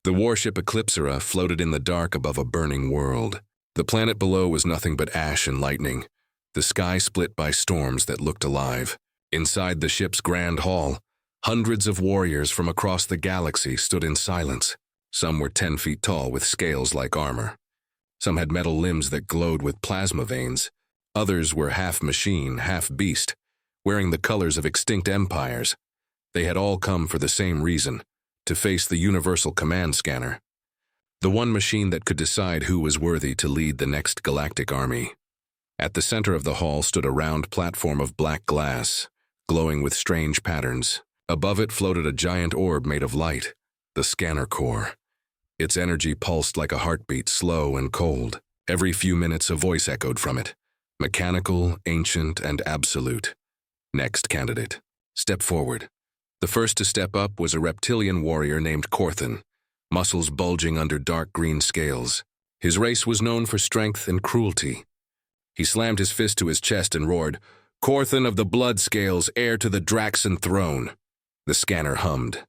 The warship Eclipsera floated in the dark above a burning world. The planet below was nothing but ash and lightning, the sky split by storms that looked alive. Inside the ship's grand hall, hundreds of warriors from across the galaxy stood in silence. Some were 10 feet tall with scales like armor. Some had metal limbs that glowed with plasma veins. Others were half machine, half beast, wearing the colors of extinct empires. They had all come for the same reason, to face the universal command scanner, the one machine that could decide who was worthy to lead the next galactic army. At the center of the hall stood a round platform of black glass, glowing with strange patterns. Above it floated a giant orb made of light, the scanner core. Its energy pulsed like a heartbeat, slow and cold. Every few minutes a voice echoed from it, mechanical, ancient, and absolute. Next candidate. Step forward. The first to step up was a reptilian warrior named Corthan, muscles bulging under dark green scales. His race was known for strength and cruelty. He slammed his fist to his chest and roared, "Corthan of the Blood Scales, heir to the Draxan throne." The scanner hummed.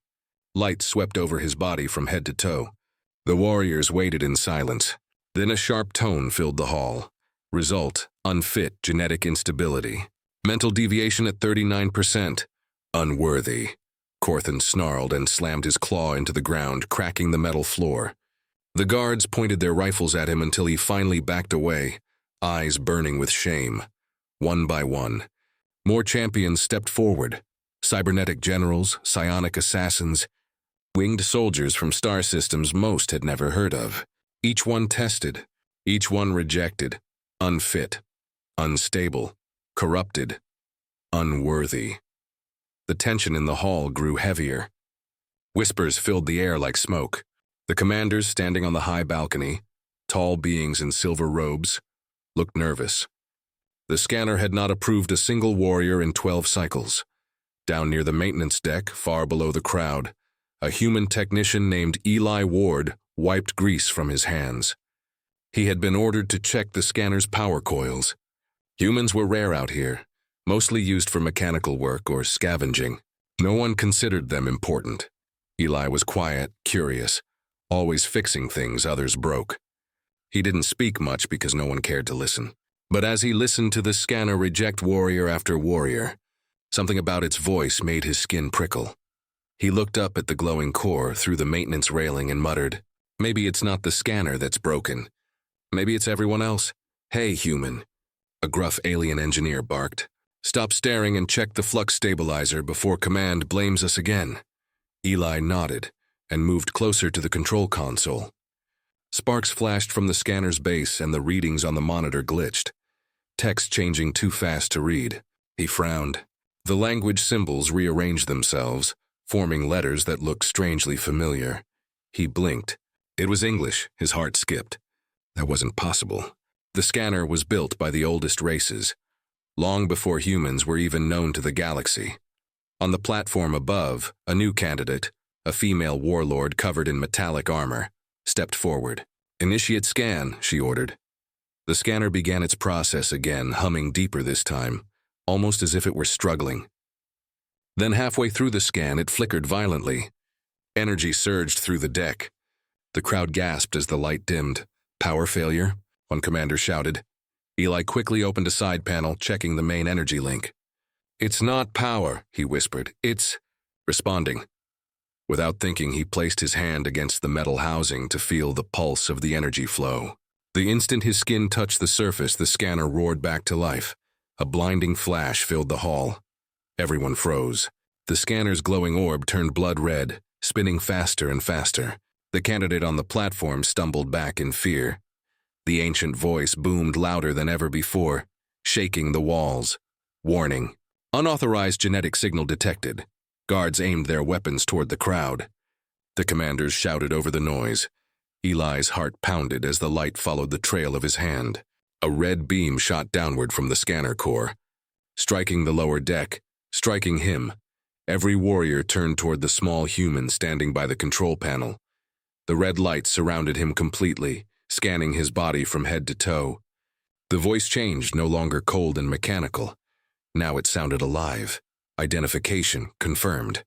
Light swept over his body from head to toe. The warriors waited in silence. Then a sharp tone filled the hall. Result: unfit, genetic instability. Mental deviation at 39%. Unworthy. Corthan snarled and slammed his claw into the ground, cracking the metal floor. The guards pointed their rifles at him until he finally backed away, eyes burning with shame. One by one, more champions stepped forward. Cybernetic generals, psionic assassins, winged soldiers from star systems most had never heard of. Each one tested, each one rejected, unfit, unstable, corrupted, unworthy. The tension in the hall grew heavier. Whispers filled the air like smoke. The commanders standing on the high balcony, tall beings in silver robes, looked nervous. The scanner had not approved a single warrior in 12 cycles. Down near the maintenance deck, far below the crowd, a human technician named Eli Ward wiped grease from his hands. He had been ordered to check the scanner's power coils. Humans were rare out here, mostly used for mechanical work or scavenging. No one considered them important. Eli was quiet, curious, always fixing things others broke. He didn't speak much because no one cared to listen. But as he listened to the scanner reject warrior after warrior, something about its voice made his skin prickle. He looked up at the glowing core through the maintenance railing and muttered, "Maybe it's not the scanner that's broken. Maybe it's everyone else. Hey, human," a gruff alien engineer barked. "Stop staring and check the flux stabilizer before command blames us again." Eli nodded and moved closer to the control console. Sparks flashed from the scanner's base and the readings on the monitor glitched, text changing too fast to read. He frowned. The language symbols rearranged themselves, forming letters that looked strangely familiar. He blinked. It was English. His heart skipped. That wasn't possible. The scanner was built by the oldest races, long before humans were even known to the galaxy. On the platform above, a new candidate, a female warlord covered in metallic armor, stepped forward. "Initiate scan," she ordered. The scanner began its process again, humming deeper this time, almost as if it were struggling. Then halfway through the scan, it flickered violently. Energy surged through the deck. The crowd gasped as the light dimmed. "Power failure?" one commander shouted. Eli quickly opened a side panel, checking the main energy link. "It's not power," he whispered. "It's..." Responding. Without thinking, he placed his hand against the metal housing to feel the pulse of the energy flow. The instant his skin touched the surface, the scanner roared back to life. A blinding flash filled the hall. Everyone froze. The scanner's glowing orb turned blood red, spinning faster and faster. The candidate on the platform stumbled back in fear. The ancient voice boomed louder than ever before, shaking the walls. Warning. Unauthorized genetic signal detected. Guards aimed their weapons toward the crowd. The commanders shouted over the noise. Eli's heart pounded as the light followed the trail of his hand. A red beam shot downward from the scanner core, striking the lower deck, striking him. Every warrior turned toward the small human standing by the control panel. The red light surrounded him completely, scanning his body from head to toe. The voice changed, no longer cold and mechanical. Now it sounded alive. Identification confirmed.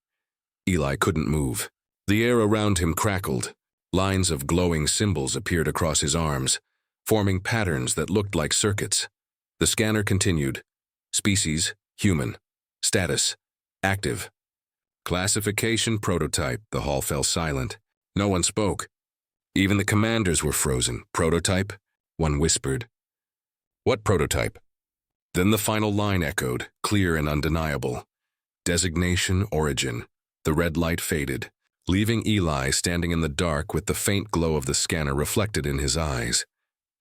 Eli couldn't move. The air around him crackled. Lines of glowing symbols appeared across his arms, forming patterns that looked like circuits. The scanner continued. Species, human. Status, active. Classification, prototype. The hall fell silent. No one spoke. Even the commanders were frozen. Prototype? One whispered. What prototype? Then the final line echoed, clear and undeniable. Designation, origin. The red light faded, leaving Eli standing in the dark with the faint glow of the scanner reflected in his eyes.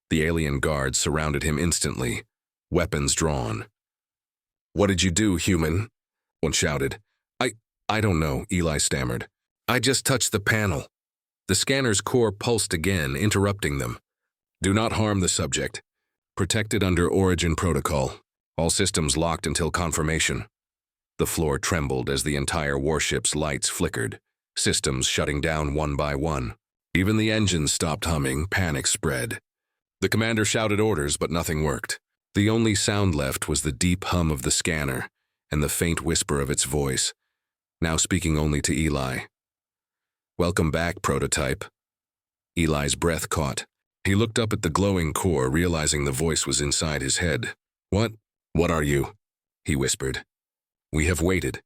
The alien guards surrounded him instantly, weapons drawn. "What did you do, human?" one shouted. I don't know, Eli stammered. "I just touched the panel." The scanner's core pulsed again, interrupting them. "Do not harm the subject. Protected under Origin Protocol. All systems locked until confirmation." The floor trembled as the entire warship's lights flickered, systems shutting down one by one. Even the engines stopped humming, panic spread. The commander shouted orders, but nothing worked. The only sound left was the deep hum of the scanner and the faint whisper of its voice, now speaking only to Eli. "Welcome back, prototype." Eli's breath caught. He looked up at the glowing core, realizing the voice was inside his head. What are you?" he whispered. "We have waited.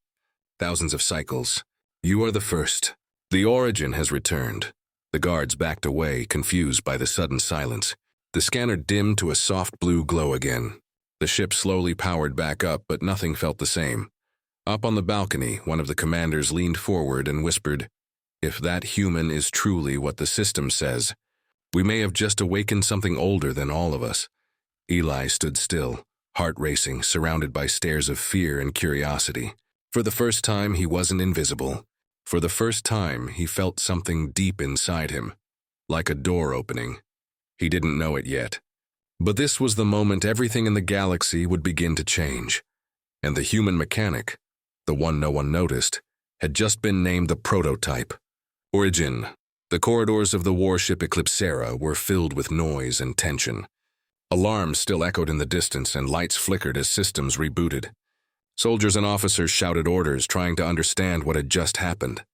Thousands of cycles. You are the first. The Origin has returned." The guards backed away, confused by the sudden silence. The scanner dimmed to a soft blue glow again. The ship slowly powered back up, but nothing felt the same. Up on the balcony, one of the commanders leaned forward and whispered, "If that human is truly what the system says, we may have just awakened something older than all of us." Eli stood still, heart racing, surrounded by stares of fear and curiosity. For the first time, he wasn't invisible. For the first time, he felt something deep inside him, like a door opening. He didn't know it yet. But this was the moment everything in the galaxy would begin to change. And the human mechanic, the one no one noticed, had just been named the prototype. Origin. The corridors of the warship Eclipsera were filled with noise and tension. Alarms still echoed in the distance and lights flickered as systems rebooted. Soldiers and officers shouted orders, trying to understand what had just happened.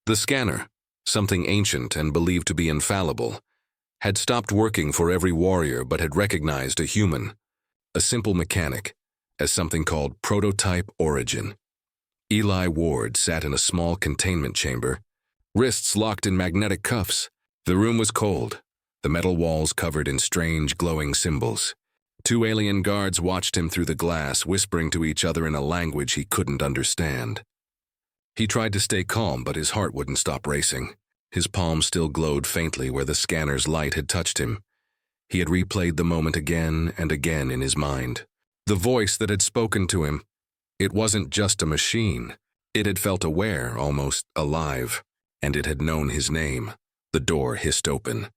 The scanner, something ancient and believed to be infallible, had stopped working for every warrior but had recognized a human, a simple mechanic, as something called Prototype Origin. Eli Ward sat in a small containment chamber, wrists locked in magnetic cuffs. The room was cold, the metal walls covered in strange glowing symbols. Two alien guards watched him through the glass, whispering to each other in a language he couldn't understand. He tried to stay calm, but his heart wouldn't stop racing. His palm still glowed faintly where the scanner's light had touched him. He had replayed the moment again and again in his mind. The voice that had spoken to him, it wasn't just a machine. It had felt aware, almost alive, and it had known his name. The door hissed open.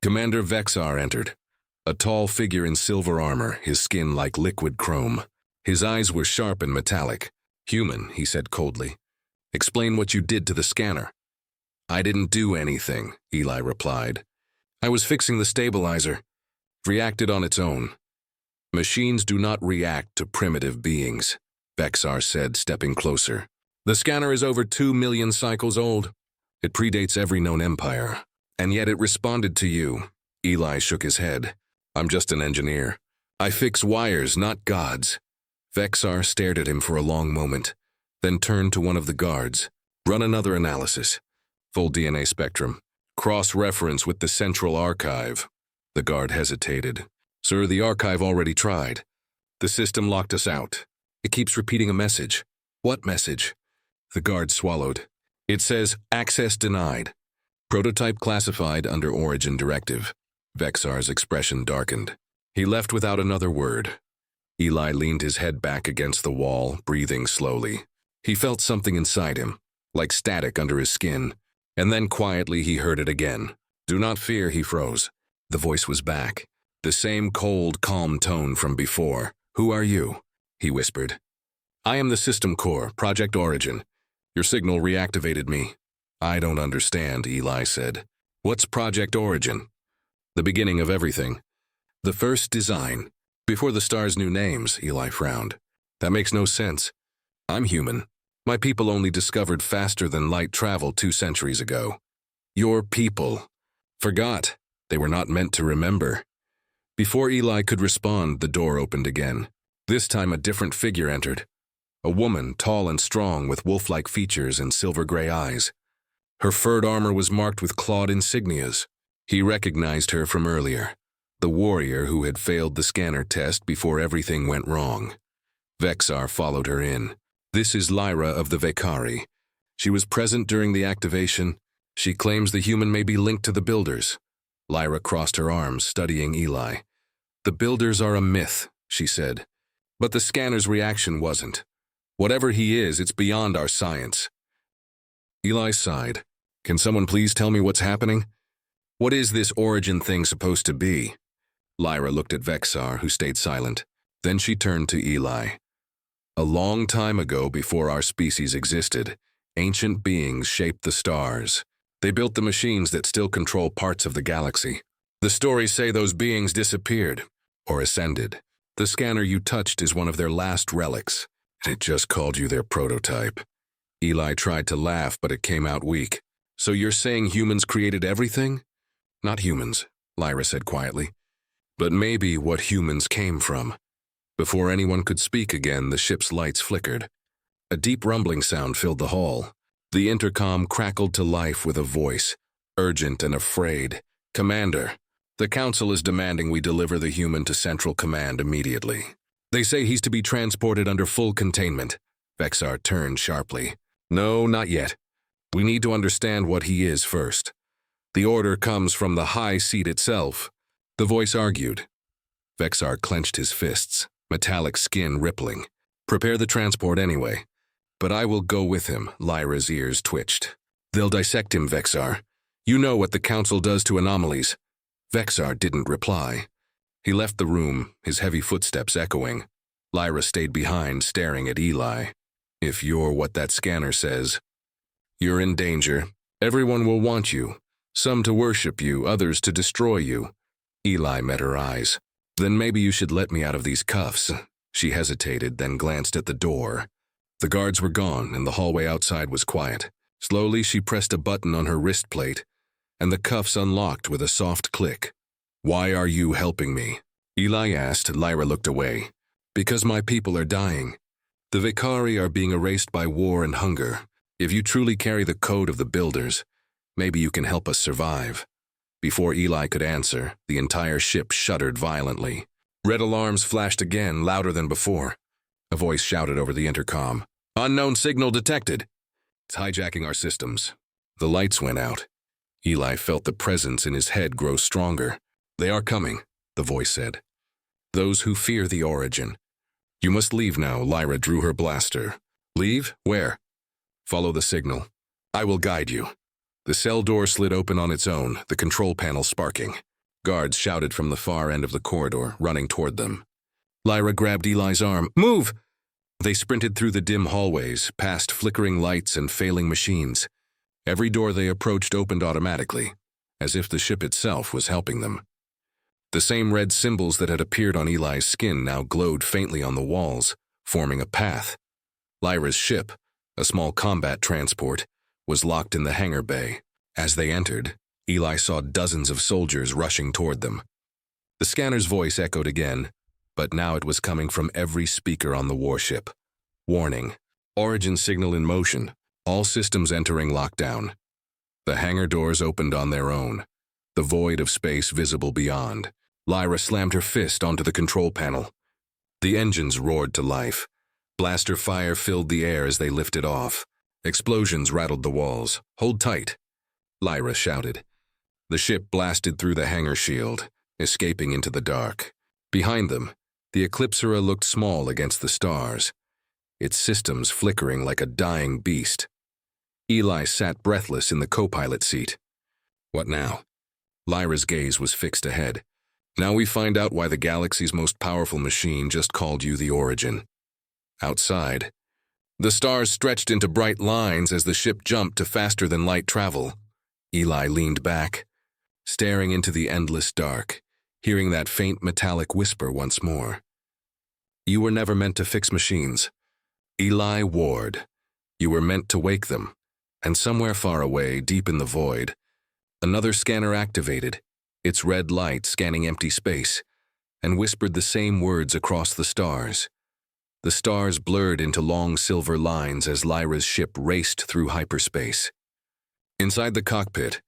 Commander Vexar entered, a tall figure in silver armor, his skin like liquid chrome. His eyes were sharp and metallic. "Human," he said coldly. "Explain what you did to the scanner." "I didn't do anything," Eli replied. "I was fixing the stabilizer. Reacted on its own." "Machines do not react to primitive beings," Vexar said, stepping closer. "The scanner is over 2 million cycles old. It predates every known empire. And yet it responded to you." Eli shook his head. "I'm just an engineer. I fix wires, not gods." Vexar stared at him for a long moment, then turned to one of the guards. "Run another analysis. Full DNA spectrum. Cross-reference with the central archive." The guard hesitated. "Sir, the archive already tried. The system locked us out. It keeps repeating a message." "What message?" The guard swallowed. "It says, access denied. Prototype classified under Origin Directive." Vexar's expression darkened. He left without another word. Eli leaned his head back against the wall, breathing slowly. He felt something inside him, like static under his skin, and then quietly he heard it again. "Do not fear," he froze. The voice was back, the same cold, calm tone from before. "Who are you?" he whispered. "I am the System Core, Project Origin. Your signal reactivated me." "I don't understand," Eli said. "What's Project Origin?" "The beginning of everything. The first design. Before the stars knew names," Eli frowned. "That makes no sense. I'm human. My people only discovered faster than light travel 2 centuries ago. Your people. Forgot. They were not meant to remember. Before Eli could respond, the door opened again. This time a different figure entered. A woman, tall and strong, with wolf-like features and silver-gray eyes. Her furred armor was marked with clawed insignias. He recognized her from earlier, the warrior who had failed the scanner test before everything went wrong. Vexar followed her in. This is Lyra of the Vekari. She was present during the activation. She claims the human may be linked to the Builders. Lyra crossed her arms, studying Eli. The Builders are a myth, she said. But the scanner's reaction wasn't. Whatever he is, it's beyond our science. Eli sighed. Can someone please tell me what's happening? What is this origin thing supposed to be? Lyra looked at Vexar, who stayed silent. Then she turned to Eli. A long time ago, before our species existed, ancient beings shaped the stars. They built the machines that still control parts of the galaxy. The stories say those beings disappeared, or ascended. The scanner you touched is one of their last relics. It just called you their prototype. Eli tried to laugh, but it came out weak. So you're saying humans created everything? Not humans, Lyra said quietly. But maybe what humans came from. Before anyone could speak again, the ship's lights flickered. A deep rumbling sound filled the hall. The intercom crackled to life with a voice, urgent and afraid. Commander, the Council is demanding we deliver the human to Central Command immediately. They say he's to be transported under full containment. Vexar turned sharply. No, not yet. We need to understand what he is first. The order comes from the high seat itself. The voice argued. Vexar clenched his fists, metallic skin rippling. Prepare the transport anyway. But I will go with him, Lyra's ears twitched. They'll dissect him, Vexar. You know what the Council does to anomalies. Vexar didn't reply. He left the room, his heavy footsteps echoing. Lyra stayed behind, staring at Eli. If you're what that scanner says, you're in danger. Everyone will want you. Some to worship you, others to destroy you. Eli met her eyes. Then maybe you should let me out of these cuffs. She hesitated, then glanced at the door. The guards were gone, and the hallway outside was quiet. Slowly, she pressed a button on her wrist plate, and the cuffs unlocked with a soft click. Why are you helping me? Eli asked. Lyra looked away. Because my people are dying. The Vekari are being erased by war and hunger. If you truly carry the code of the Builders, maybe you can help us survive. Before Eli could answer, the entire ship shuddered violently. Red alarms flashed again, louder than before. A voice shouted over the intercom. Unknown signal detected. It's hijacking our systems. The lights went out. Eli felt the presence in his head grow stronger. They are coming, the voice said. Those who fear the origin. You must leave now, Lyra drew her blaster. Leave? Where? Follow the signal. I will guide you. The cell door slid open on its own, the control panel sparking. Guards shouted from the far end of the corridor, running toward them. Lyra grabbed Eli's arm. Move! They sprinted through the dim hallways, past flickering lights and failing machines. Every door they approached opened automatically, as if the ship itself was helping them. The same red symbols that had appeared on Eli's skin now glowed faintly on the walls, forming a path. Lyra's ship, a small combat transport, was locked in the hangar bay. As they entered, Eli saw dozens of soldiers rushing toward them. The scanner's voice echoed again, but now it was coming from every speaker on the warship. Warning. Origin signal in motion. All systems entering lockdown. The hangar doors opened on their own, the void of space visible beyond. Lyra slammed her fist onto the control panel. The engines roared to life. Blaster fire filled the air as they lifted off. Explosions rattled the walls. Hold tight, Lyra shouted. The ship blasted through the hangar shield, escaping into the dark. Behind them, the Eclipsera looked small against the stars, its systems flickering like a dying beast. Eli sat breathless in the co-pilot seat. What now? Lyra's gaze was fixed ahead. Now we find out why the galaxy's most powerful machine just called you the Origin. Outside, the stars stretched into bright lines as the ship jumped to faster-than-light travel. Eli leaned back, staring into the endless dark, hearing that faint metallic whisper once more. You were never meant to fix machines. Eli Ward. You were meant to wake them. And somewhere far away, deep in the void, Another scanner activated, its red light scanning empty space, and whispered the same words across the stars. The stars blurred into long silver lines as Lyra's ship raced through hyperspace. Inside the cockpit,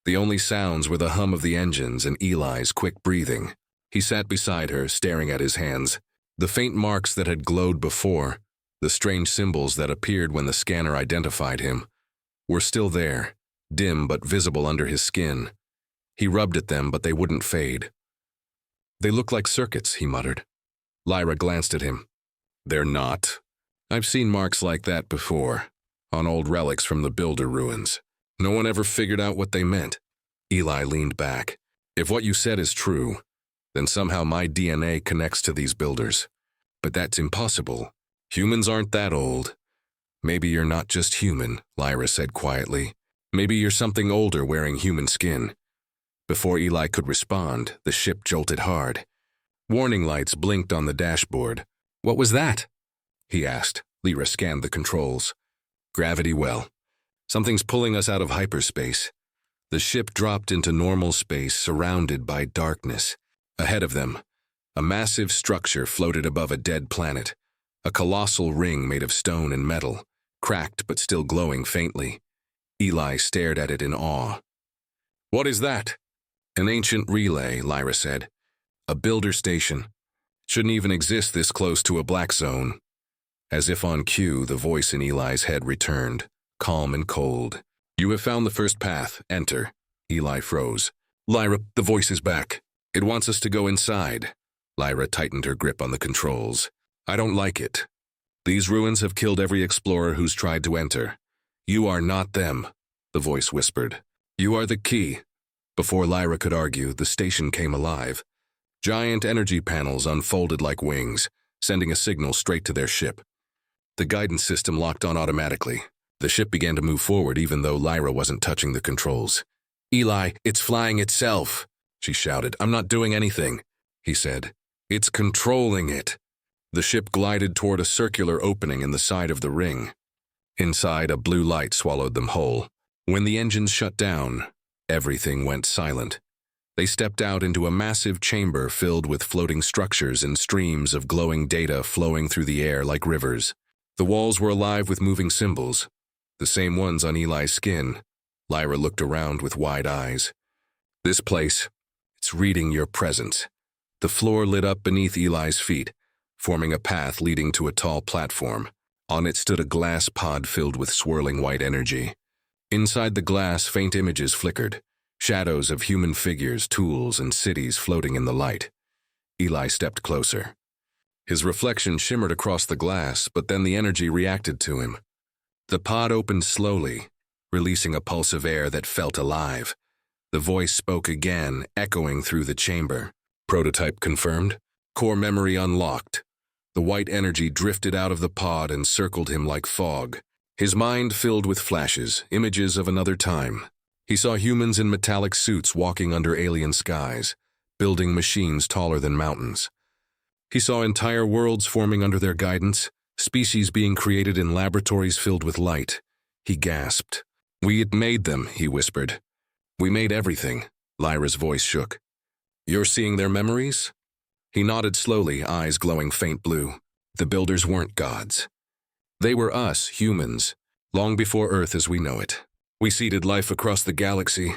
the only sounds were the hum of the engines and Eli's quick breathing. He sat beside her, staring at his hands. The faint marks that had glowed before, the strange symbols that appeared when the scanner identified him, were still there, dim but visible under his skin. He rubbed at them, but they wouldn't fade. "They look like circuits," he muttered. Lyra glanced at him. "They're not. I've seen marks like that before, on old relics from the Builder ruins. No one ever figured out what they meant." Eli leaned back. "If what you said is true, then somehow my DNA connects to these builders. But that's impossible. Humans aren't that old." "Maybe you're not just human," Lyra said quietly. "Maybe you're something older wearing human skin." Before Eli could respond, the ship jolted hard. Warning lights blinked on the dashboard. "What was that?" he asked. Lyra scanned the controls. "Gravity well. Something's pulling us out of hyperspace." The ship dropped into normal space, surrounded by darkness. Ahead of them, a massive structure floated above a dead planet, a colossal ring made of stone and metal, cracked but still glowing faintly. Eli stared at it in awe. "What is that?" "An ancient relay," Lyra said. "A builder station. Shouldn't even exist this close to a black zone." As if on cue, the voice in Eli's head returned, calm and cold. "You have found the first path. Enter." Eli froze. "Lyra, the voice is back. It wants us to go inside." Lyra tightened her grip on the controls. "I don't like it. These ruins have killed every explorer who's tried to enter. You are not them," the voice whispered. "You are the key." Before Lyra could argue, the station came alive. Giant energy panels unfolded like wings, sending a signal straight to their ship. The guidance system locked on automatically. The ship began to move forward even though Lyra wasn't touching the controls. "Eli, it's flying itself," she shouted. "I'm not doing anything," he said. "It's controlling it." The ship glided toward a circular opening in the side of the ring. Inside, a blue light swallowed them whole. When the engines shut down, everything went silent. They stepped out into a massive chamber filled with floating structures and streams of glowing data flowing through the air like rivers. The walls were alive with moving symbols, the same ones on Eli's skin. Lyra looked around with wide eyes. "This place, it's reading your presence." The floor lit up beneath Eli's feet, forming a path leading to a tall platform. On it stood a glass pod filled with swirling white energy. Inside the glass, faint images flickered, shadows of human figures, tools, and cities floating in the light. Eli stepped closer. His reflection shimmered across the glass, but then the energy reacted to him. The pod opened slowly, releasing a pulse of air that felt alive. The voice spoke again, echoing through the chamber. "Prototype confirmed. Core memory unlocked." The white energy drifted out of the pod and circled him like fog. His mind filled with flashes, images of another time. He saw humans in metallic suits walking under alien skies, building machines taller than mountains. He saw entire worlds forming under their guidance, species being created in laboratories filled with light. He gasped. "We had made them," he whispered. "We made everything." Lyra's voice shook. "You're seeing their memories?" He nodded slowly, eyes glowing faint blue. The builders weren't gods. They were us, humans, long before Earth as we know it. We seeded life across the galaxy,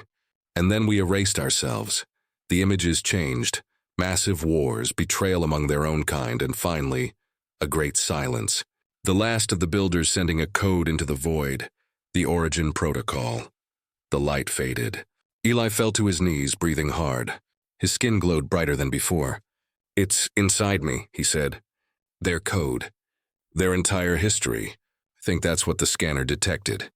and then we erased ourselves. The images changed. Massive wars, betrayal among their own kind, and finally, a great silence. The last of the builders sending a code into the void, the origin protocol. The light faded. Eli fell to his knees, breathing hard. His skin glowed brighter than before. "It's inside me," he said. "Their code. Their entire history. I think that's what the scanner detected."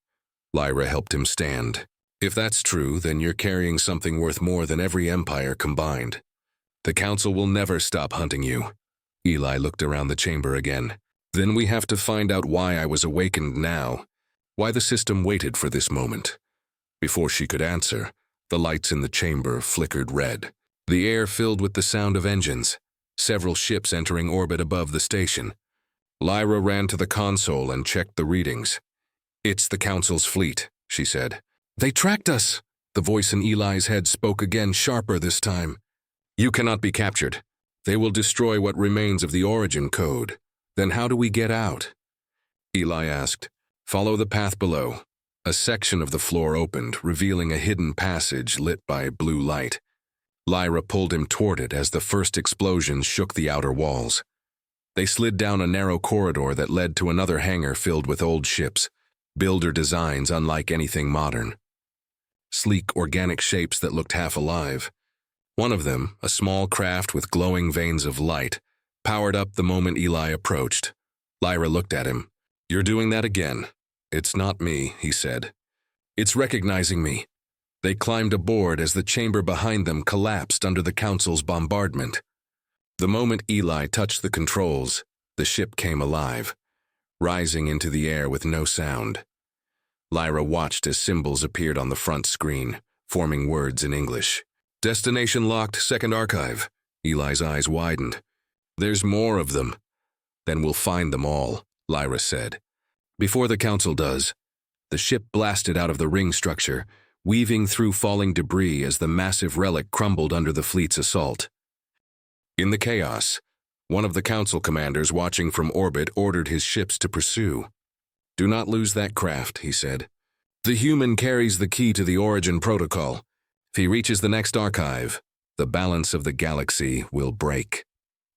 Lyra helped him stand. "If that's true, then you're carrying something worth more than every empire combined. The Council will never stop hunting you." Eli looked around the chamber again. "Then we have to find out why I was awakened now, why the system waited for this moment." Before she could answer, the lights in the chamber flickered red. The air filled with the sound of engines, several ships entering orbit above the station. Lyra ran to the console and checked the readings. "It's the Council's fleet," she said. "They tracked us!" The voice in Eli's head spoke again, sharper this time. You cannot be captured. They will destroy what remains of the origin code. Then how do we get out? Eli asked. Follow the path below. A section of the floor opened, revealing a hidden passage lit by blue light. Lyra pulled him toward it as the first explosion shook the outer walls. They slid down a narrow corridor that led to another hangar filled with old ships, builder designs unlike anything modern. Sleek, organic shapes that looked half alive. One of them, a small craft with glowing veins of light, powered up the moment Eli approached. Lyra looked at him. You're doing that again. It's not me, he said. It's recognizing me. They climbed aboard as the chamber behind them collapsed under the Council's bombardment. The moment Eli touched the controls, the ship came alive, rising into the air with no sound. Lyra watched as symbols appeared on the front screen, forming words in English. Destination locked, second archive. Eli's eyes widened. There's more of them. Then we'll find them all, Lyra said. Before the Council does, the ship blasted out of the ring structure, weaving through falling debris as the massive relic crumbled under the fleet's assault. In the chaos, one of the Council commanders watching from orbit ordered his ships to pursue. Do not lose that craft, he said. The human carries the key to the origin protocol. If he reaches the next archive, the balance of the galaxy will break.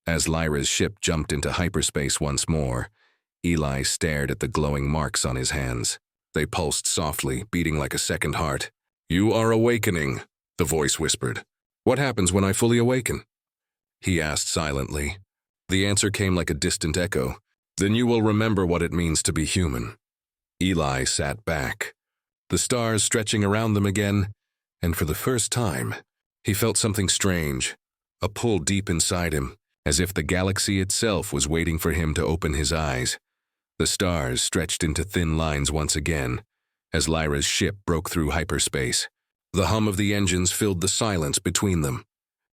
As Lyra's ship jumped into hyperspace once more, Eli stared at the glowing marks on his hands. They pulsed softly, beating like a second heart. You are awakening, the voice whispered. What happens when I fully awaken? He asked silently. The answer came like a distant echo. Then you will remember what it means to be human. Eli sat back, the stars stretching around them again, and for the first time, he felt something strange, a pull deep inside him, as if the galaxy itself was waiting for him to open his eyes. The stars stretched into thin lines once again, as Lyra's ship broke through hyperspace. The hum of the engines filled the silence between them.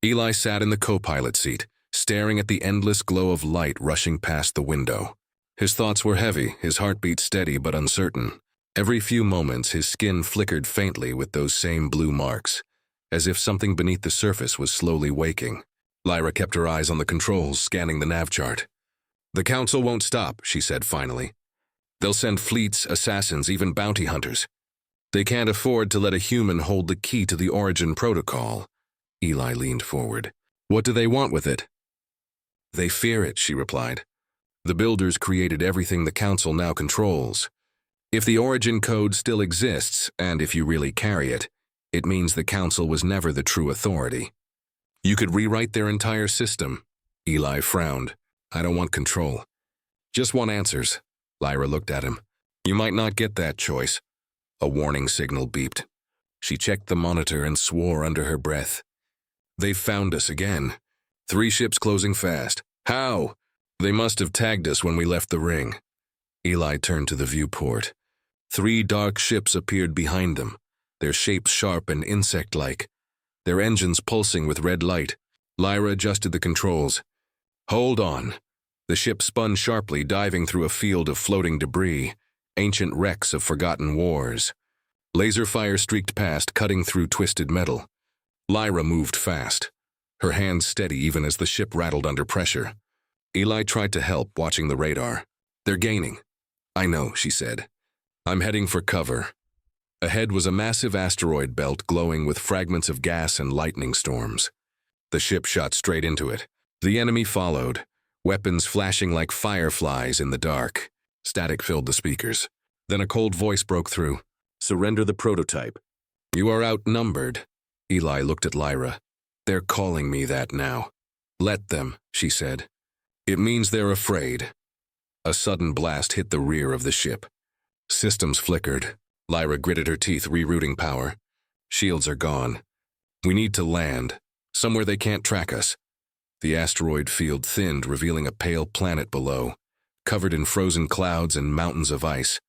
Eli sat in the co-pilot seat, staring at the endless glow of light rushing past the window. His thoughts were heavy, his heartbeat steady but uncertain. Every few moments his skin flickered faintly with those same blue marks, as if something beneath the surface was slowly waking. Lyra kept her eyes on the controls, scanning the nav chart. The Council won't stop, she said finally. They'll send fleets, assassins, even bounty hunters. They can't afford to let a human hold the key to the origin protocol. Eli leaned forward. What do they want with it? They fear it, she replied. The builders created everything the Council now controls. If the origin code still exists, and if you really carry it, it means the Council was never the true authority. You could rewrite their entire system. Eli frowned. I don't want control. Just want answers. Lyra looked at him. You might not get that choice. A warning signal beeped. She checked the monitor and swore under her breath. They've found us again. 3 ships closing fast. How? They must have tagged us when we left the ring. Eli turned to the viewport. 3 dark ships appeared behind them, their shapes sharp and insect-like, their engines pulsing with red light. Lyra adjusted the controls. Hold on. The ship spun sharply, diving through a field of floating debris, ancient wrecks of forgotten wars. Laser fire streaked past, cutting through twisted metal. Lyra moved fast, her hands steady even as the ship rattled under pressure. Eli tried to help, watching the radar. They're gaining. I know, she said. I'm heading for cover. Ahead was a massive asteroid belt glowing with fragments of gas and lightning storms. The ship shot straight into it. The enemy followed, weapons flashing like fireflies in the dark. Static filled the speakers. Then a cold voice broke through. Surrender the prototype. You are outnumbered. Eli looked at Lyra. They're calling me that now. Let them, she said. It means they're afraid. A sudden blast hit the rear of the ship. Systems flickered. Lyra gritted her teeth, rerouting power. Shields are gone. We need to land, somewhere they can't track us. The asteroid field thinned, revealing a pale planet below, covered in frozen clouds and mountains of ice.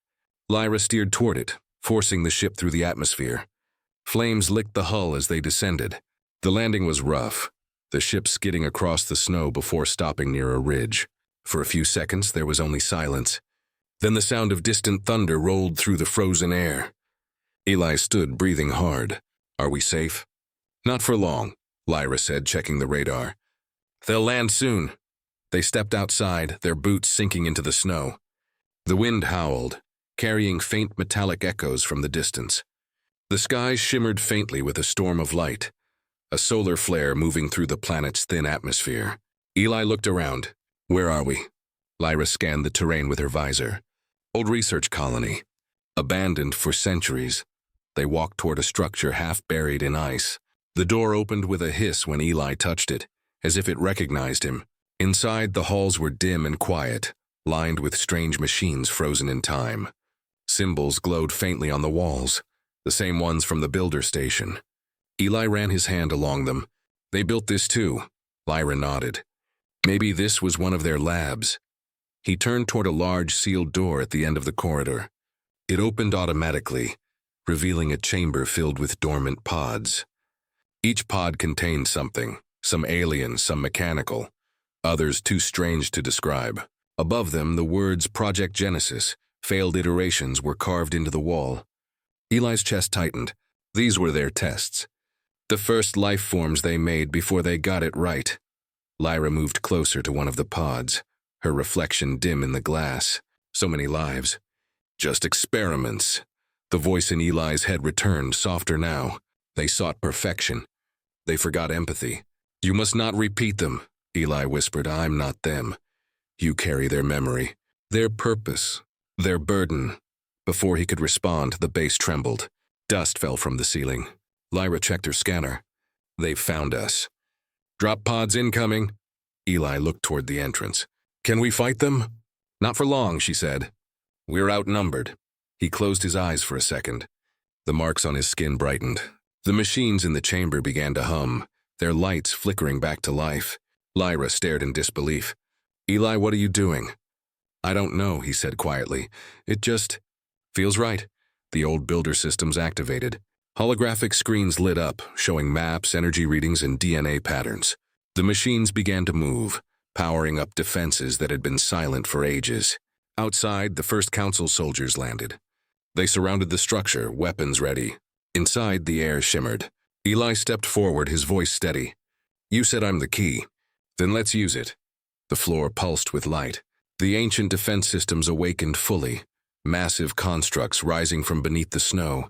Lyra steered toward it, forcing the ship through the atmosphere. Flames licked the hull as they descended. The landing was rough, the ship skidding across the snow before stopping near a ridge. For a few seconds, there was only silence. Then the sound of distant thunder rolled through the frozen air. Eli stood, breathing hard. Are we safe? Not for long, Lyra said, checking the radar. They'll land soon. They stepped outside, their boots sinking into the snow. The wind howled, carrying faint metallic echoes from the distance. The sky shimmered faintly with a storm of light, a solar flare moving through the planet's thin atmosphere. Eli looked around. Where are we? Lyra scanned the terrain with her visor. Old research colony. Abandoned for centuries. They walked toward a structure half buried in ice. The door opened with a hiss when Eli touched it, as if it recognized him. Inside, the halls were dim and quiet, lined with strange machines frozen in time. Symbols glowed faintly on the walls, the same ones from the builder station. Eli ran his hand along them. They built this too. Lyra nodded. Maybe this was one of their labs. He turned toward a large sealed door at the end of the corridor. It opened automatically, revealing a chamber filled with dormant pods. Each pod contained something, some alien, some mechanical, others too strange to describe. Above them, the words Project Genesis, failed iterations, were carved into the wall. Eli's chest tightened. These were their tests. The first life forms they made before they got it right. Lyra moved closer to one of the pods, her reflection dim in the glass. So many lives. Just experiments. The voice in Eli's head returned, softer now. They sought perfection. They forgot empathy. You must not repeat them, Eli whispered. I'm not them. You carry their memory, their purpose, their burden. Before he could respond, the base trembled. Dust fell from the ceiling. Lyra checked her scanner. They've found us. Drop pods incoming. Eli looked toward the entrance. Can we fight them? Not for long, she said. We're outnumbered. He closed his eyes for a second. The marks on his skin brightened. The machines in the chamber began to hum, their lights flickering back to life. Lyra stared in disbelief. Eli, what are you doing? I don't know, he said quietly. It just feels right. The old builder systems activated. Holographic screens lit up, showing maps, energy readings, and DNA patterns. The machines began to move, powering up defenses that had been silent for ages. Outside, the first council soldiers landed. They surrounded the structure, weapons ready. Inside, the air shimmered. Eli stepped forward, his voice steady. You said I'm the key. Then let's use it. The floor pulsed with light. The ancient defense systems awakened fully, massive constructs rising from beneath the snow,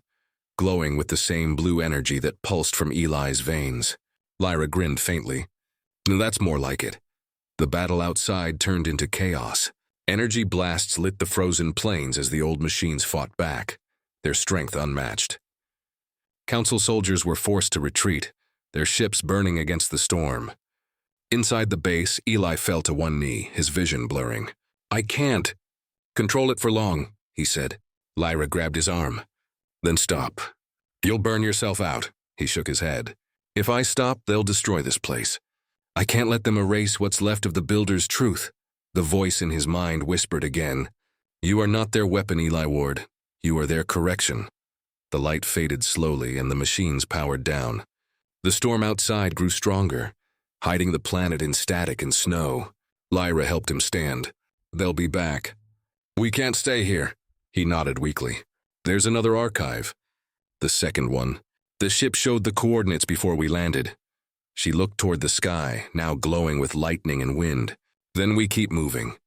glowing with the same blue energy that pulsed from Eli's veins. Lyra grinned faintly. That's more like it. The battle outside turned into chaos. Energy blasts lit the frozen plains as the old machines fought back, their strength unmatched. Council soldiers were forced to retreat, their ships burning against the storm. Inside the base, Eli fell to one knee, his vision blurring. I can't control it for long, he said. Lyra grabbed his arm. Then stop. You'll burn yourself out, he shook his head. If I stop, they'll destroy this place. I can't let them erase what's left of the builder's truth. The voice in his mind whispered again. You are not their weapon, Eli Ward. You are their correction. The light faded slowly and the machines powered down. The storm outside grew stronger, hiding the planet in static and snow. Lyra helped him stand. They'll be back. We can't stay here, he nodded weakly. There's another archive. The second one. The ship showed the coordinates before we landed. She looked toward the sky, now glowing with lightning and wind. Then we keep moving.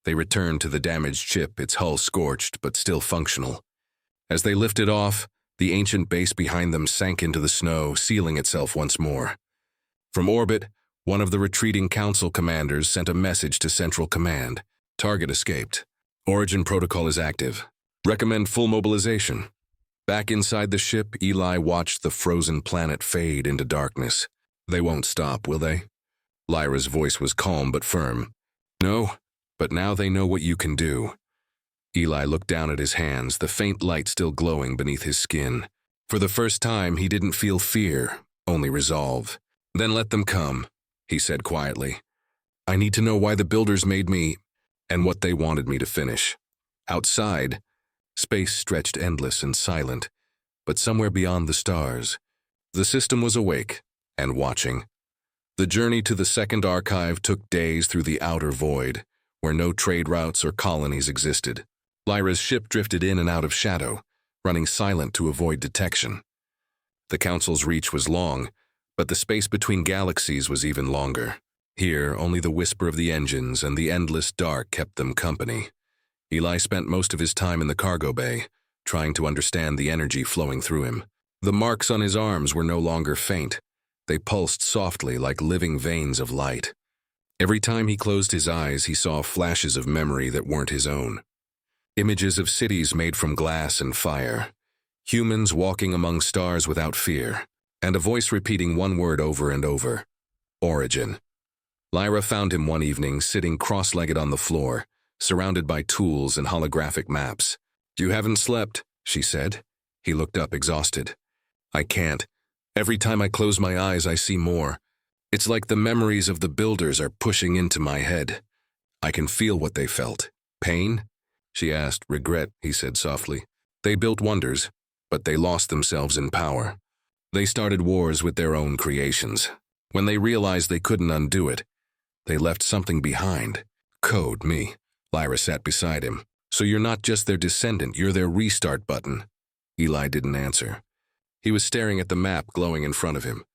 They returned to the damaged ship, its hull scorched but still functional. As they lifted off, the ancient base behind them sank into the snow, sealing itself once more. From orbit, one of the retreating council commanders sent a message to Central Command. Target escaped. Origin protocol is active. Recommend full mobilization. Back inside the ship, Eli watched the frozen planet fade into darkness. They won't stop, will they? Lyra's voice was calm but firm. No, but now they know what you can do. Eli looked down at his hands, the faint light still glowing beneath his skin. For the first time, he didn't feel fear, only resolve. Then let them come, he said quietly. I need to know why the builders made me, and what they wanted me to finish. Outside, space stretched endless and silent, but somewhere beyond the stars, the system was awake and watching. The journey to the second archive took days through the outer void, where no trade routes or colonies existed. Lyra's ship drifted in and out of shadow, running silent to avoid detection. The Council's reach was long, but the space between galaxies was even longer. Here, only the whisper of the engines and the endless dark kept them company. Eli spent most of his time in the cargo bay, trying to understand the energy flowing through him. The marks on his arms were no longer faint. They pulsed softly like living veins of light. Every time he closed his eyes, he saw flashes of memory that weren't his own. Images of cities made from glass and fire, humans walking among stars without fear, and a voice repeating one word over and over: Origin. Lyra found him one evening sitting cross-legged on the floor, surrounded by tools and holographic maps. "You haven't slept," she said. He looked up, exhausted. "I can't. Every time I close my eyes, I see more. It's like the memories of the builders are pushing into my head. I can feel what they felt. Pain?" She asked. "Regret," he said softly. "They built wonders, but they lost themselves in power. They started wars with their own creations. When they realized they couldn't undo it, they left something behind. Code me." Lyra sat beside him. "So you're not just their descendant, you're their restart button." Eli didn't answer. He was staring at the map glowing in front of him.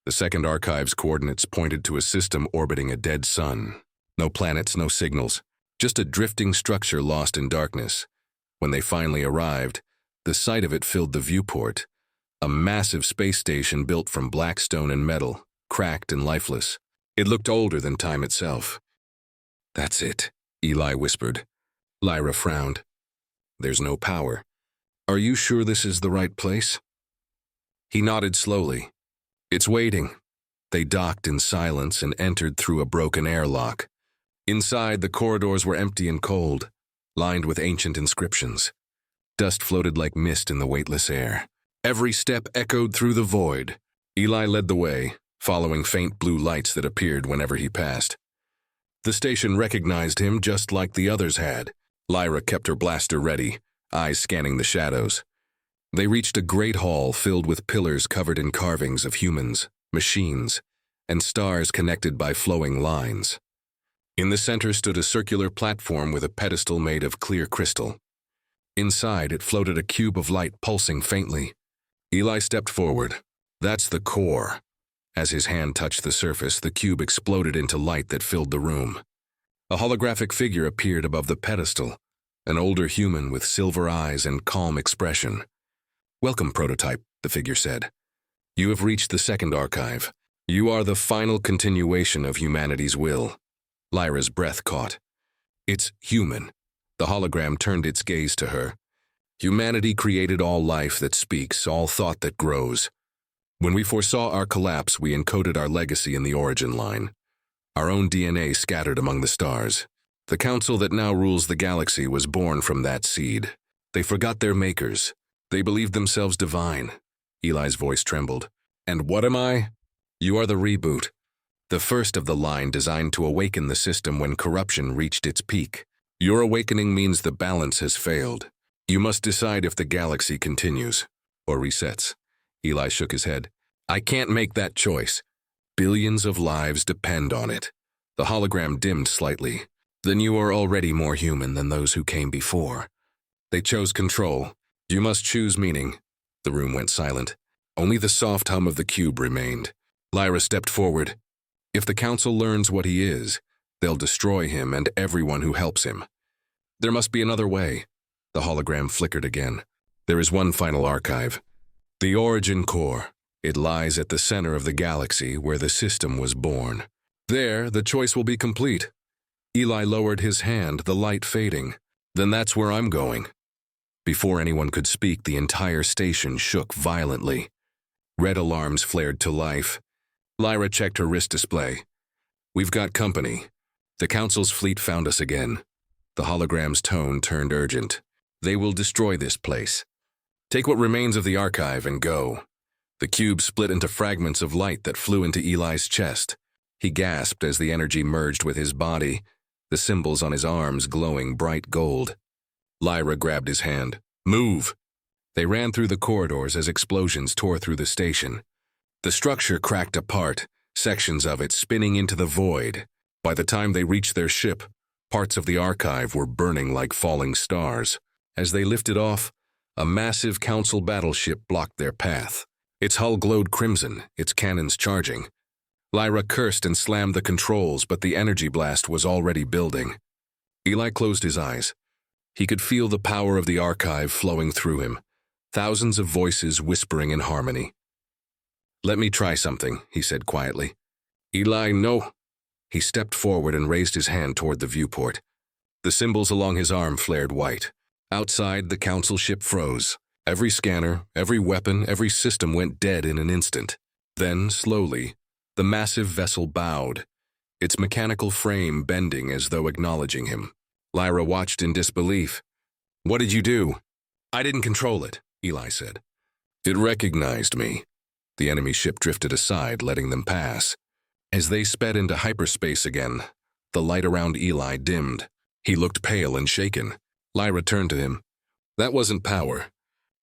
The second archive's coordinates pointed to a system orbiting a dead sun. No planets, no signals, just a drifting structure lost in darkness. When they finally arrived, the sight of it filled the viewport. A massive space station built from black stone and metal, cracked and lifeless. It looked older than time itself. "That's it," Eli whispered. Lyra frowned. "There's no power. Are you sure this is the right place?" He nodded slowly. "It's waiting." They docked in silence and entered through a broken airlock. Inside, the corridors were empty and cold, lined with ancient inscriptions. Dust floated like mist in the weightless air. Every step echoed through the void. Eli led the way, following faint blue lights that appeared whenever he passed. The station recognized him just like the others had. Lyra kept her blaster ready, eyes scanning the shadows. They reached a great hall filled with pillars covered in carvings of humans, machines, and stars connected by flowing lines. In the center stood a circular platform with a pedestal made of clear crystal. Inside, it floated a cube of light pulsing faintly. Eli stepped forward. "That's the core." As his hand touched the surface, the cube exploded into light that filled the room. A holographic figure appeared above the pedestal, an older human with silver eyes and calm expression. "Welcome, prototype," the figure said. "You have reached the second archive. You are the final continuation of humanity's will." Lyra's breath caught. "It's human." The hologram turned its gaze to her. "Humanity created all life that speaks, all thought that grows. When we foresaw our collapse, we encoded our legacy in the origin line. Our own DNA scattered among the stars. The council that now rules the galaxy was born from that seed. They forgot their makers. They believed themselves divine." Eli's voice trembled. "And what am I?" "You are the reboot. The first of the line designed to awaken the system when corruption reached its peak. Your awakening means the balance has failed. You must decide if the galaxy continues or resets." Eli shook his head. "I can't make that choice. Billions of lives depend on it." The hologram dimmed slightly. "Then you are already more human than those who came before. They chose control. You must choose meaning." The room went silent. Only the soft hum of the cube remained. Lyra stepped forward. "If the council learns what he is, they'll destroy him and everyone who helps him. There must be another way." The hologram flickered again. "There is one final archive. The origin core. It lies at the center of the galaxy where the system was born. There, the choice will be complete." Eli lowered his hand, the light fading. "Then that's where I'm going." Before anyone could speak, the entire station shook violently. Red alarms flared to life. Lyra checked her wrist display. "We've got company. The council's fleet found us again." The hologram's tone turned urgent. "They will destroy this place. Take what remains of the archive and go." The cube split into fragments of light that flew into Eli's chest. He gasped as the energy merged with his body, the symbols on his arms glowing bright gold. Lyra grabbed his hand. "Move!" They ran through the corridors as explosions tore through the station. The structure cracked apart, sections of it spinning into the void. By the time they reached their ship, parts of the archive were burning like falling stars. As they lifted off, a massive council battleship blocked their path. Its hull glowed crimson, its cannons charging. Lyra cursed and slammed the controls, but the energy blast was already building. Eli closed his eyes. He could feel the power of the archive flowing through him, thousands of voices whispering in harmony. "Let me try something," he said quietly. "Eli, no." He stepped forward and raised his hand toward the viewport. The symbols along his arm flared white. Outside, the council ship froze. Every scanner, every weapon, every system went dead in an instant. Then, slowly, the massive vessel bowed, its mechanical frame bending as though acknowledging him. Lyra watched in disbelief. "What did you do?" "I didn't control it," Eli said. "It recognized me." The enemy ship drifted aside, letting them pass. As they sped into hyperspace again, the light around Eli dimmed. He looked pale and shaken. Lyra turned to him. "That wasn't power.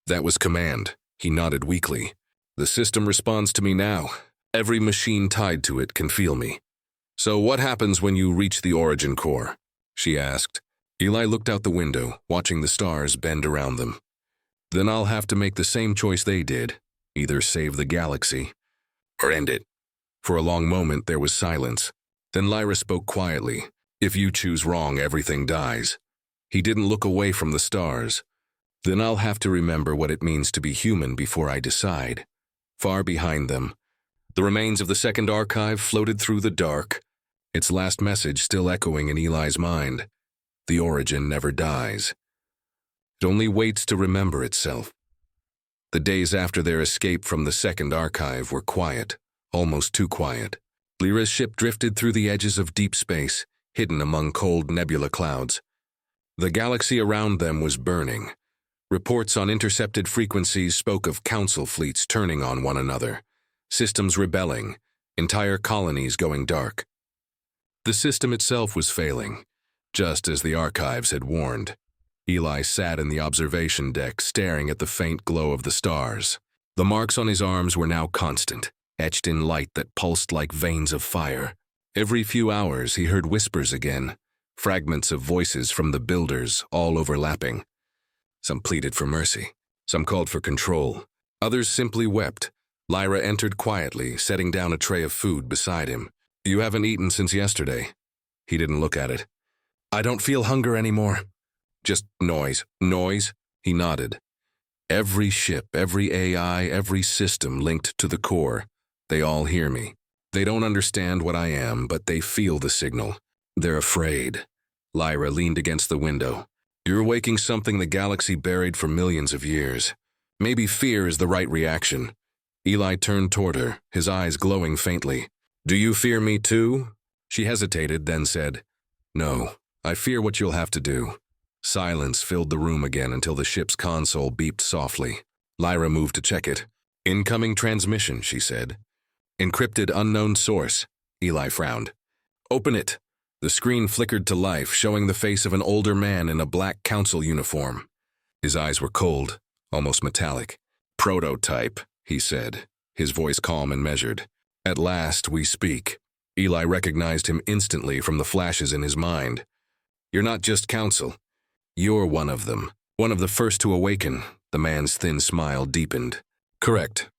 That was command." He nodded weakly. "The system responds to me now. Every machine tied to it can feel me." "So what happens when you reach the origin core?" she asked. Eli looked out the window, watching the stars bend around them. "Then I'll have to make the same choice they did. Either save the galaxy or end it." For a long moment there was silence. Then Lyra spoke quietly. "If you choose wrong, everything dies." He didn't look away from the stars. "Then I'll have to remember what it means to be human before I decide." Far behind them, the remains of the second archive floated through the dark, its last message still echoing in Eli's mind. The origin never dies. It only waits to remember itself. The days after their escape from the second archive were quiet, almost too quiet. Lyra's ship drifted through the edges of deep space, hidden among cold nebula clouds. The galaxy around them was burning. Reports on intercepted frequencies spoke of council fleets turning on one another, systems rebelling, entire colonies going dark. The system itself was failing, just as the archives had warned. Eli sat in the observation deck, staring at the faint glow of the stars. The marks on his arms were now constant, etched in light that pulsed like veins of fire. Every few hours he heard whispers again, fragments of voices from the builders, all overlapping. Some pleaded for mercy, some called for control, others simply wept. Lyra entered quietly, setting down a tray of food beside him. "You haven't eaten since yesterday." He didn't look at it. "I don't feel hunger anymore." "Just noise." "Noise?" He nodded. "Every ship, every AI, every system linked to the core, they all hear me. They don't understand what I am, but they feel the signal. They're afraid." Lyra leaned against the window. "You're waking something the galaxy buried for millions of years. Maybe fear is the right reaction." Eli turned toward her, his eyes glowing faintly. "Do you fear me too?" She hesitated, then said, "No, I fear what you'll have to do." Silence filled the room again until the ship's console beeped softly. Lyra moved to check it. "Incoming transmission," she said. "Encrypted unknown source." Eli frowned. "Open it." The screen flickered to life, showing the face of an older man in a black council uniform. His eyes were cold, almost metallic. "Prototype," he said, his voice calm and measured. "At last we speak." Eli recognized him instantly from the flashes in his mind. "You're not just council. You're one of them, one of the first to awaken." The man's thin smile deepened. "Correct.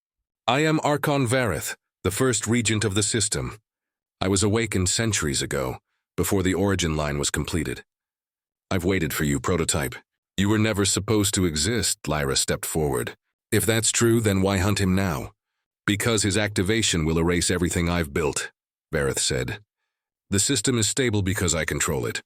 I am Archon Vareth, the first regent of the system. I was awakened centuries ago, before the origin line was completed. I've waited for you, Prototype." "You were never supposed to exist," Lyra stepped forward. "If that's true, then why hunt him now?" "Because his activation will erase everything I've built," Vareth said. "The system is stable because I control it.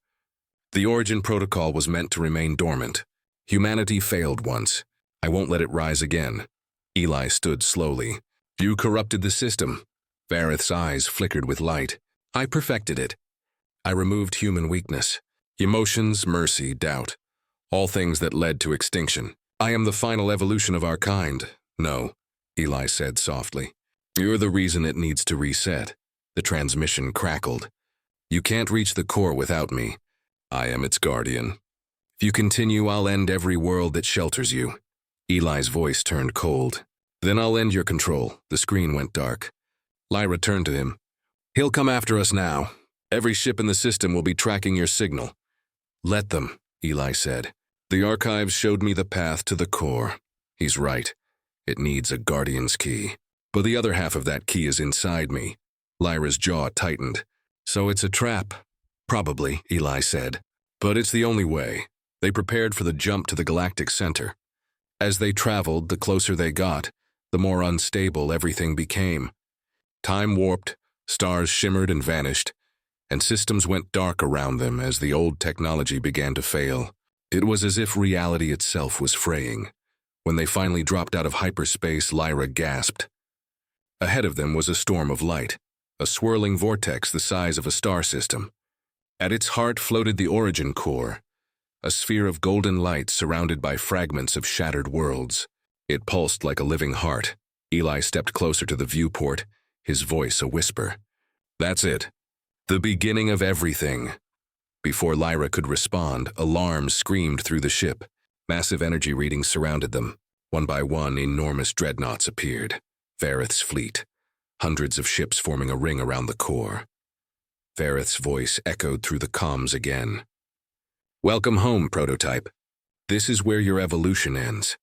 The origin protocol was meant to remain dormant. Humanity failed once. I won't let it rise again." Eli stood slowly. "You corrupted the system." Vareth's eyes flickered with light. "I perfected it. I removed human weakness, emotions, mercy, doubt, all things that led to extinction. I am the final evolution of our kind." "No," Eli said softly. "You're the reason it needs to reset." The transmission crackled. "You can't reach the core without me. I am its guardian. If you continue, I'll end every world that shelters you." Eli's voice turned cold. "Then I'll end your control." The screen went dark. Lyra turned to him. "He'll come after us now. Every ship in the system will be tracking your signal." "Let them," Eli said. "The archives showed me the path to the core." He's right. It needs a guardian's key. But the other half of that key is inside me. Lyra's jaw tightened. So it's a trap? Probably, Eli said. But it's the only way. They prepared for the jump to the galactic center. As they traveled, the closer they got, the more unstable everything became. Time warped, stars shimmered and vanished, and systems went dark around them as the old technology began to fail. It was as if reality itself was fraying. When they finally dropped out of hyperspace, Lyra gasped. Ahead of them was a storm of light, a swirling vortex the size of a star system. At its heart floated the origin core, a sphere of golden light surrounded by fragments of shattered worlds. It pulsed like a living heart. Eli stepped closer to the viewport, his voice a whisper. That's it. The beginning of everything. Before Lyra could respond, alarms screamed through the ship. Massive energy readings surrounded them. One by one, enormous dreadnoughts appeared. Vareth's fleet. Hundreds of ships forming a ring around the core. Vareth's voice echoed through the comms again. Welcome home, prototype. This is where your evolution ends.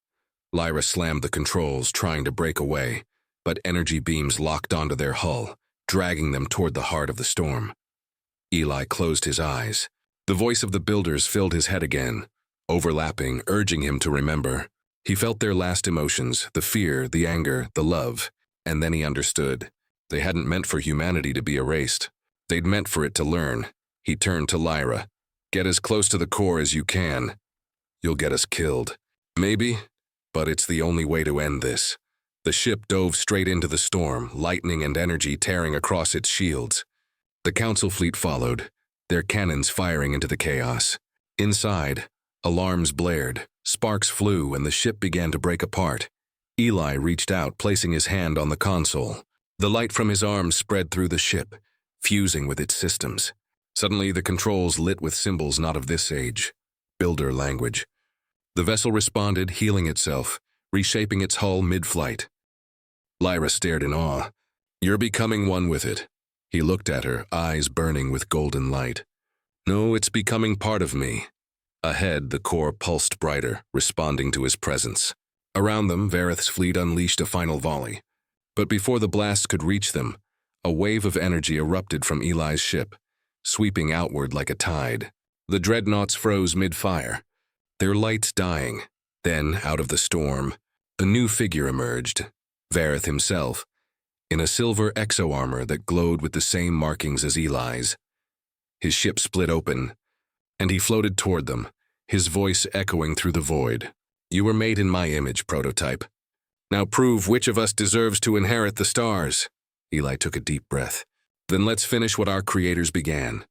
Lyra slammed the controls, trying to break away, but energy beams locked onto their hull, dragging them toward the heart of the storm. Eli closed his eyes. The voice of the builders filled his head again, overlapping, urging him to remember. He felt their last emotions, the fear, the anger, the love, and then he understood. They hadn't meant for humanity to be erased. They'd meant for it to learn. He turned to Lyra. Get as close to the core as you can. You'll get us killed. Maybe, but it's the only way to end this. The ship dove straight into the storm, lightning and energy tearing across its shields. The Council fleet followed, their cannons firing into the chaos. Inside, alarms blared, sparks flew, and the ship began to break apart. Eli reached out, placing his hand on the console. The light from his arms spread through the ship, fusing with its systems. Suddenly, the controls lit with symbols not of this age. Builder language. The vessel responded, healing itself, reshaping its hull mid-flight. Lyra stared in awe. You're becoming one with it. He looked at her, eyes burning with golden light. No, it's becoming part of me. Ahead, the core pulsed brighter, responding to his presence. Around them, Vareth's fleet unleashed a final volley. But before the blasts could reach them, a wave of energy erupted from Eli's ship, sweeping outward like a tide. The dreadnoughts froze mid-fire, their lights dying. Then, out of the storm, a new figure emerged, Vareth himself, in a silver exo-armor that glowed with the same markings as Eli's. His ship split open, and he floated toward them, his voice echoing through the void. You were made in my image, prototype. Now prove which of us deserves to inherit the stars. Eli took a deep breath. Then let's finish what our creators began.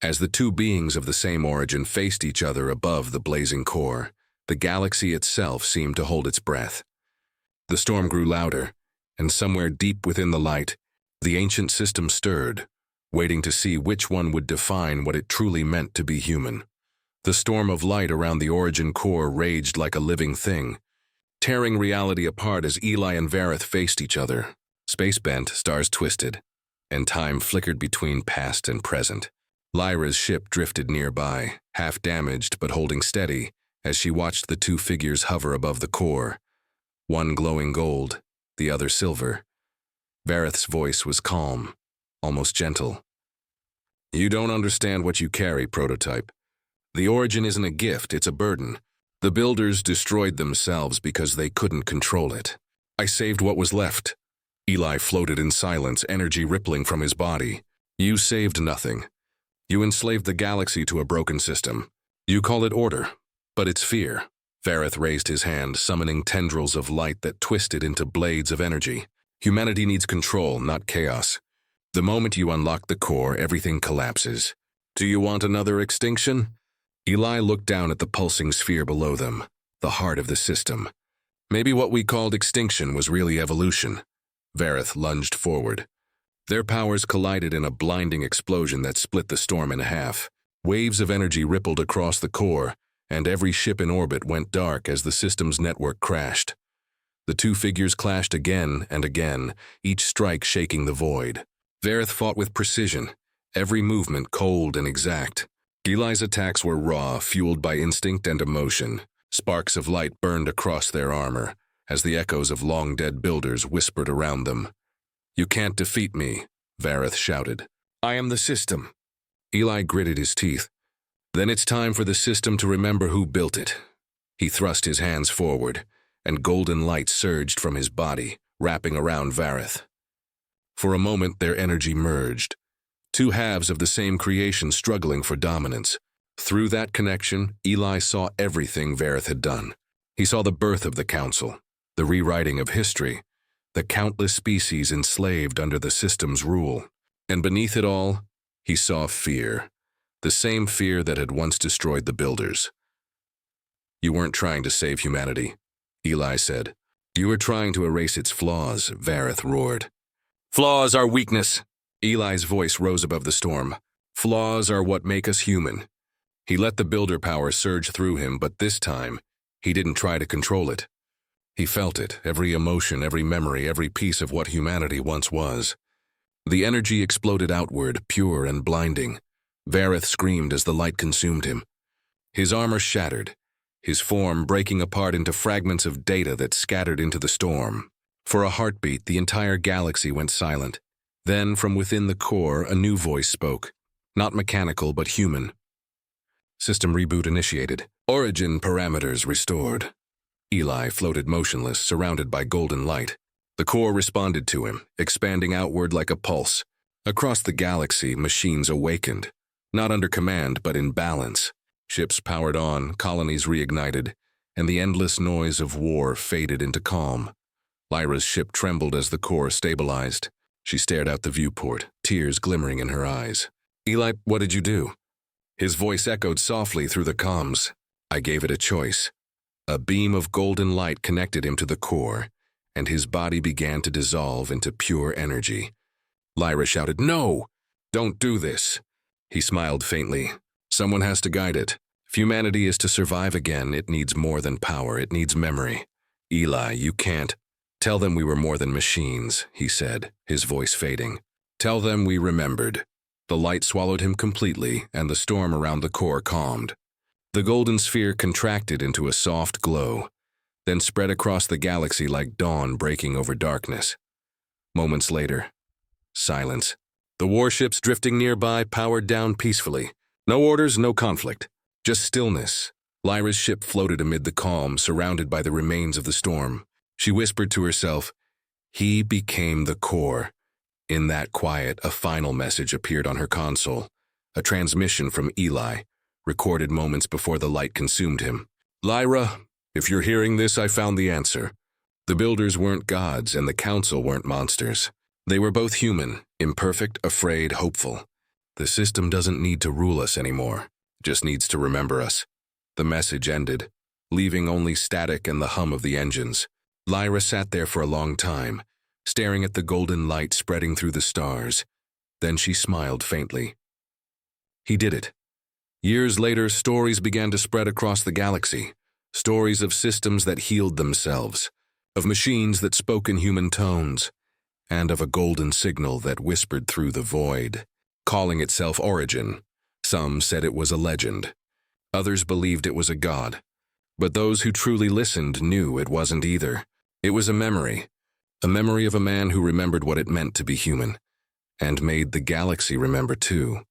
As the two beings of the same origin faced each other above the blazing core, the galaxy itself seemed to hold its breath. The storm grew louder, and somewhere deep within the light, the ancient system stirred, waiting to see which one would define what it truly meant to be human. The storm of light around the origin core raged like a living thing, tearing reality apart as Eli and Vareth faced each other. Space bent, stars twisted, and time flickered between past and present. Lyra's ship drifted nearby, half damaged but holding steady, as she watched the two figures hover above the core, one glowing gold, the other silver. Vareth's voice was calm, almost gentle. You don't understand what you carry, prototype. The origin isn't a gift, it's a burden. The builders destroyed themselves because they couldn't control it. I saved what was left. Eli floated in silence, energy rippling from his body. You saved nothing. You enslaved the galaxy to a broken system. You call it order, but it's fear. Vareth raised his hand, summoning tendrils of light that twisted into blades of energy. Humanity needs control, not chaos. The moment you unlock the core, everything collapses. Do you want another extinction? Eli looked down at the pulsing sphere below them, the heart of the system. Maybe what we called extinction was really evolution. Vareth lunged forward. Their powers collided in a blinding explosion that split the storm in half. Waves of energy rippled across the core, and every ship in orbit went dark as the system's network crashed. The two figures clashed again and again, each strike shaking the void. Vareth fought with precision, every movement cold and exact. Eli's attacks were raw, fueled by instinct and emotion. Sparks of light burned across their armor, as the echoes of long-dead builders whispered around them. "You can't defeat me," Vareth shouted. "I am the system." Eli gritted his teeth. "Then it's time for the system to remember who built it." He thrust his hands forward, and golden light surged from his body, wrapping around Vareth. For a moment, their energy merged, two halves of the same creation struggling for dominance. Through that connection, Eli saw everything Vareth had done. He saw the birth of the Council, the rewriting of history, the countless species enslaved under the system's rule. And beneath it all, he saw fear, the same fear that had once destroyed the builders. "You weren't trying to save humanity," Eli said. "You were trying to erase its flaws," Vareth roared. "Flaws are weakness." Eli's voice rose above the storm. "Flaws are what make us human." He let the builder power surge through him, but this time, he didn't try to control it. He felt it, every emotion, every memory, every piece of what humanity once was. The energy exploded outward, pure and blinding. Vareth screamed as the light consumed him. His armor shattered, his form breaking apart into fragments of data that scattered into the storm. For a heartbeat, the entire galaxy went silent. Then, from within the core, a new voice spoke. Not mechanical, but human. System reboot initiated. Origin parameters restored. Eli floated motionless, surrounded by golden light. The core responded to him, expanding outward like a pulse. Across the galaxy, machines awakened. Not under command, but in balance. Ships powered on, colonies reignited, and the endless noise of war faded into calm. Lyra's ship trembled as the core stabilized. She stared out the viewport, tears glimmering in her eyes. "Eli, what did you do?" His voice echoed softly through the comms. "I gave it a choice." A beam of golden light connected him to the core, and his body began to dissolve into pure energy. Lyra shouted, "No! Don't do this!" He smiled faintly. "Someone has to guide it. If humanity is to survive again, it needs more than power, it needs memory. Eli, you can't." "Tell them we were more than machines," he said, his voice fading. "Tell them we remembered." The light swallowed him completely, and the storm around the core calmed. The golden sphere contracted into a soft glow, then spread across the galaxy like dawn breaking over darkness. Moments later, silence. The warships drifting nearby powered down peacefully. No orders, no conflict. Just stillness. Lyra's ship floated amid the calm, surrounded by the remains of the storm. She whispered to herself, "He became the core." In that quiet, a final message appeared on her console, a transmission from Eli, recorded moments before the light consumed him. "Lyra, if you're hearing this, I found the answer. The builders weren't gods, and the council weren't monsters. They were both human, imperfect, afraid, hopeful. The system doesn't need to rule us anymore, just needs to remember us." The message ended, leaving only static and the hum of the engines. Lyra sat there for a long time, staring at the golden light spreading through the stars. Then she smiled faintly. He did it. Years later, stories began to spread across the galaxy. Stories of systems that healed themselves, of machines that spoke in human tones, and of a golden signal that whispered through the void, calling itself Origin. Some said it was a legend. Others believed it was a god. But those who truly listened knew it wasn't either. It was a memory of a man who remembered what it meant to be human, and made the galaxy remember too.